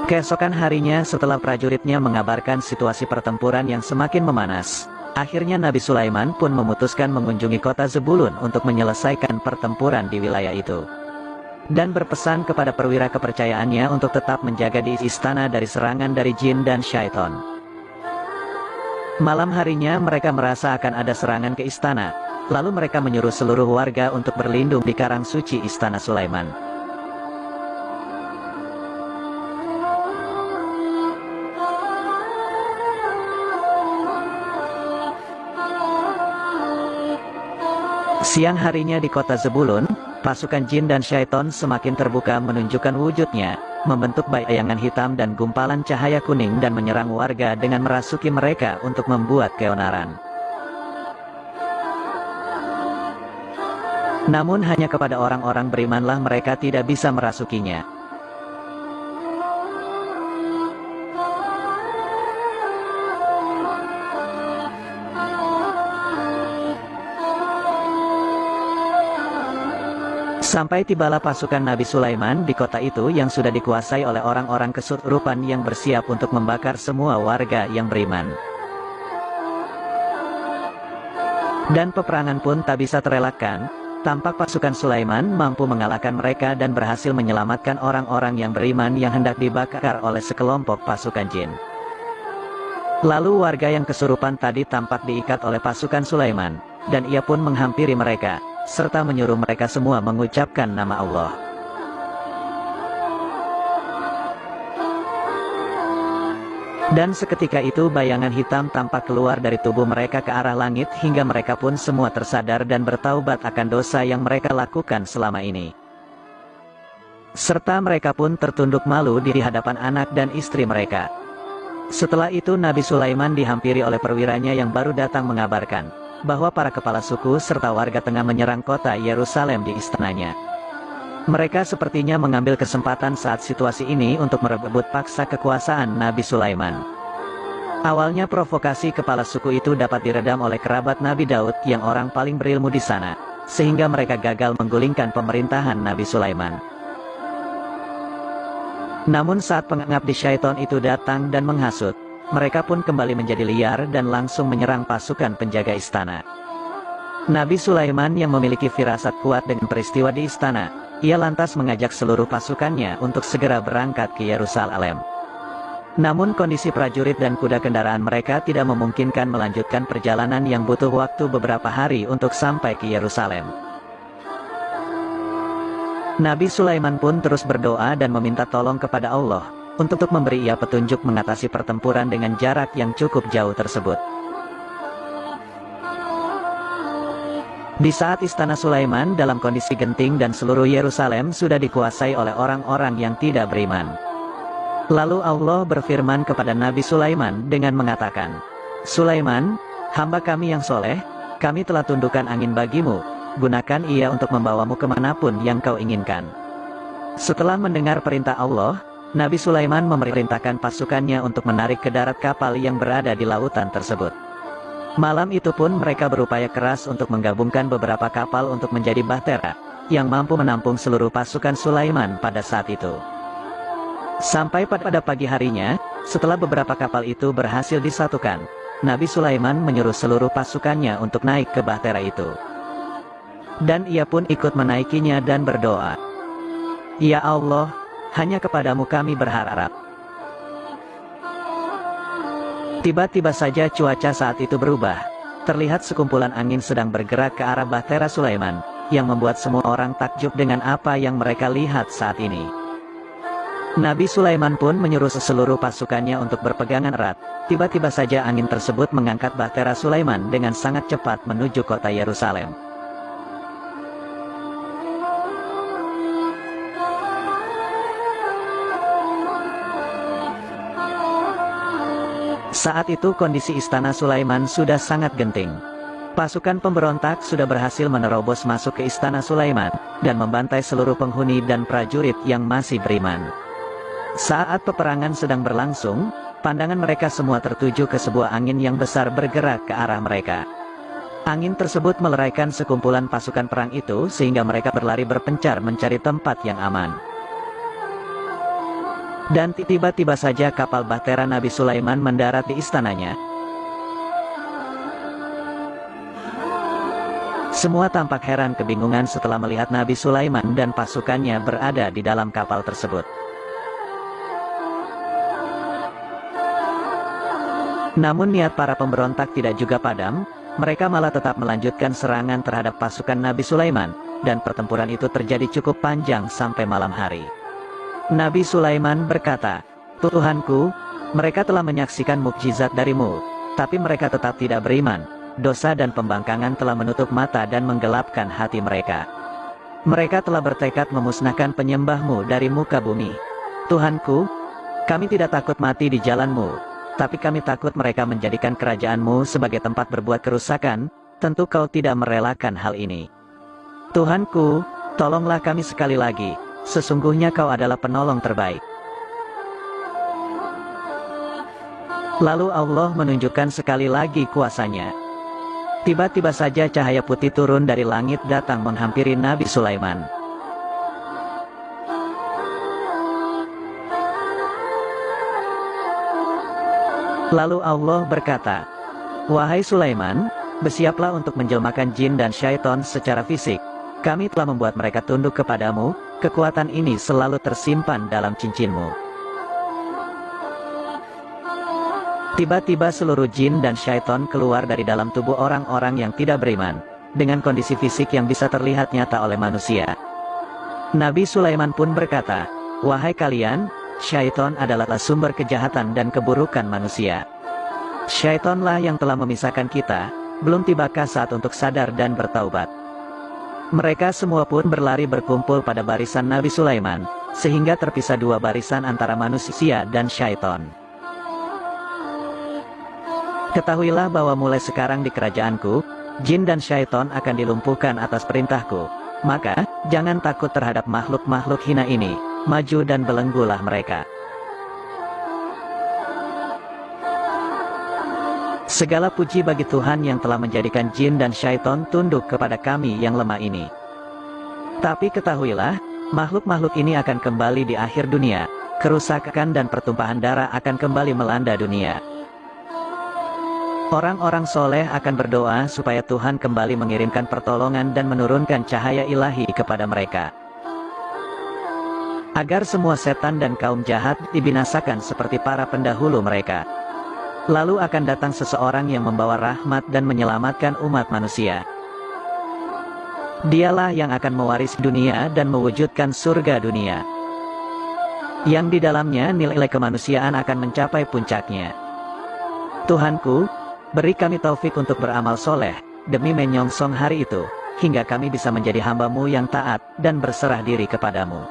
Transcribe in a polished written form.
Keesokan harinya setelah prajuritnya mengabarkan situasi pertempuran yang semakin memanas, akhirnya Nabi Sulaiman pun memutuskan mengunjungi kota Zebulun untuk menyelesaikan pertempuran di wilayah itu. Dan berpesan kepada perwira kepercayaannya untuk tetap menjaga di istana dari serangan dari jin dan syaitan. Malam harinya mereka merasa akan ada serangan ke istana, lalu mereka menyuruh seluruh warga untuk berlindung di karang suci istana Sulaiman. Siang harinya di kota Zebulun, pasukan jin dan syaitan semakin terbuka menunjukkan wujudnya, membentuk bayangan hitam dan gumpalan cahaya kuning dan menyerang warga dengan merasuki mereka untuk membuat keonaran. Namun hanya kepada orang-orang berimanlah mereka tidak bisa merasukinya. Sampai tibalah pasukan Nabi Sulaiman di kota itu yang sudah dikuasai oleh orang-orang kesurupan yang bersiap untuk membakar semua warga yang beriman. Dan peperangan pun tak bisa terelakkan, tampak pasukan Sulaiman mampu mengalahkan mereka dan berhasil menyelamatkan orang-orang yang beriman yang hendak dibakar oleh sekelompok pasukan jin. Lalu warga yang kesurupan tadi tampak diikat oleh pasukan Sulaiman, dan ia pun menghampiri mereka, serta menyuruh mereka semua mengucapkan nama Allah. Dan seketika itu bayangan hitam tampak keluar dari tubuh mereka ke arah langit hingga mereka pun semua tersadar dan bertaubat akan dosa yang mereka lakukan selama ini. Serta mereka pun tertunduk malu di hadapan anak dan istri mereka. Setelah itu Nabi Sulaiman dihampiri oleh perwiranya yang baru datang mengabarkan bahwa para kepala suku serta warga tengah menyerang kota Yerusalem di istananya. Mereka sepertinya mengambil kesempatan saat situasi ini untuk merebut paksa kekuasaan Nabi Sulaiman. Awalnya provokasi kepala suku itu dapat diredam oleh kerabat Nabi Daud yang orang paling berilmu di sana, sehingga mereka gagal menggulingkan pemerintahan Nabi Sulaiman. Namun saat pengabdi syaitan itu datang dan menghasut, mereka pun kembali menjadi liar dan langsung menyerang pasukan penjaga istana. Nabi Sulaiman yang memiliki firasat kuat dengan peristiwa di istana, ia lantas mengajak seluruh pasukannya untuk segera berangkat ke Yerusalem. Namun kondisi prajurit dan kuda kendaraan mereka tidak memungkinkan melanjutkan perjalanan yang butuh waktu beberapa hari untuk sampai ke Yerusalem. Nabi Sulaiman pun terus berdoa dan meminta tolong kepada Allah untuk memberi ia petunjuk mengatasi pertempuran dengan jarak yang cukup jauh tersebut. Di saat istana Sulaiman dalam kondisi genting dan seluruh Yerusalem sudah dikuasai oleh orang-orang yang tidak beriman. Lalu Allah berfirman kepada Nabi Sulaiman dengan mengatakan, "Sulaiman, hamba kami yang soleh, kami telah tundukkan angin bagimu, gunakan ia untuk membawamu kemanapun yang kau inginkan." Setelah mendengar perintah Allah, Nabi Sulaiman memerintahkan pasukannya untuk menarik ke darat kapal yang berada di lautan tersebut. Malam itu pun mereka berupaya keras untuk menggabungkan beberapa kapal untuk menjadi bahtera, yang mampu menampung seluruh pasukan Sulaiman pada saat itu. Sampai pada pagi harinya, setelah beberapa kapal itu berhasil disatukan, Nabi Sulaiman menyuruh seluruh pasukannya untuk naik ke bahtera itu. Dan ia pun ikut menaikinya dan berdoa, "Ya Allah, hanya kepadamu kami berharap." Tiba-tiba saja cuaca saat itu berubah. Terlihat sekumpulan angin sedang bergerak ke arah bahtera Sulaiman, yang membuat semua orang takjub dengan apa yang mereka lihat saat ini. Nabi Sulaiman pun menyuruh seluruh pasukannya untuk berpegangan erat. Tiba-tiba saja angin tersebut mengangkat bahtera Sulaiman dengan sangat cepat menuju kota Yerusalem. Saat itu kondisi istana Sulaiman sudah sangat genting. Pasukan pemberontak sudah berhasil menerobos masuk ke istana Sulaiman, dan membantai seluruh penghuni dan prajurit yang masih beriman. Saat peperangan sedang berlangsung, pandangan mereka semua tertuju ke sebuah angin yang besar bergerak ke arah mereka. Angin tersebut meleraikan sekumpulan pasukan perang itu sehingga mereka berlari berpencar mencari tempat yang aman. Dan tiba-tiba saja kapal bahtera Nabi Sulaiman mendarat di istananya. Semua tampak heran kebingungan setelah melihat Nabi Sulaiman dan pasukannya berada di dalam kapal tersebut. Namun niat para pemberontak tidak juga padam, mereka malah tetap melanjutkan serangan terhadap pasukan Nabi Sulaiman, dan pertempuran itu terjadi cukup panjang sampai malam hari. Nabi Sulaiman berkata, "Tuhanku, mereka telah menyaksikan mukjizat darimu, tapi mereka tetap tidak beriman. Dosa dan pembangkangan telah menutup mata dan menggelapkan hati mereka. Mereka telah bertekad memusnahkan penyembahmu dari muka bumi. Tuhanku, kami tidak takut mati di jalanmu, tapi kami takut mereka menjadikan kerajaanmu sebagai tempat berbuat kerusakan. Tentu kau tidak merelakan hal ini. Tuhanku, tolonglah kami sekali lagi. Sesungguhnya kau adalah penolong terbaik." Lalu Allah menunjukkan sekali lagi kuasanya. Tiba-tiba saja cahaya putih turun dari langit datang menghampiri Nabi Sulaiman. Lalu Allah berkata, "Wahai Sulaiman, bersiaplah untuk menjelmakan jin dan syaitan secara fisik. Kami telah membuat mereka tunduk kepadamu, kekuatan ini selalu tersimpan dalam cincinmu." Tiba-tiba seluruh jin dan syaitan keluar dari dalam tubuh orang-orang yang tidak beriman, dengan kondisi fisik yang bisa terlihat nyata oleh manusia. Nabi Sulaiman pun berkata, "Wahai kalian, syaitan adalah sumber kejahatan dan keburukan manusia. Syaitanlah yang telah memisahkan kita, belum tibakah saat untuk sadar dan bertaubat?" Mereka semua pun berlari berkumpul pada barisan Nabi Sulaiman, sehingga terpisah dua barisan antara manusia dan syaitan. "Ketahuilah bahwa mulai sekarang di kerajaanku, jin dan syaitan akan dilumpuhkan atas perintahku. Maka, jangan takut terhadap makhluk-makhluk hina ini, maju dan belenggulah mereka." Segala puji bagi Tuhan yang telah menjadikan jin dan syaitan tunduk kepada kami yang lemah ini. Tapi ketahuilah, makhluk-makhluk ini akan kembali di akhir dunia, kerusakan dan pertumpahan darah akan kembali melanda dunia. Orang-orang soleh akan berdoa supaya Tuhan kembali mengirimkan pertolongan dan menurunkan cahaya ilahi kepada mereka, agar semua setan dan kaum jahat dibinasakan seperti para pendahulu mereka. Lalu akan datang seseorang yang membawa rahmat dan menyelamatkan umat manusia. Dialah yang akan mewarisi dunia dan mewujudkan surga dunia, yang di dalamnya nilai kemanusiaan akan mencapai puncaknya. Tuhanku, beri kami taufik untuk beramal soleh, demi menyongsong hari itu, hingga kami bisa menjadi hamba-Mu yang taat dan berserah diri kepadamu.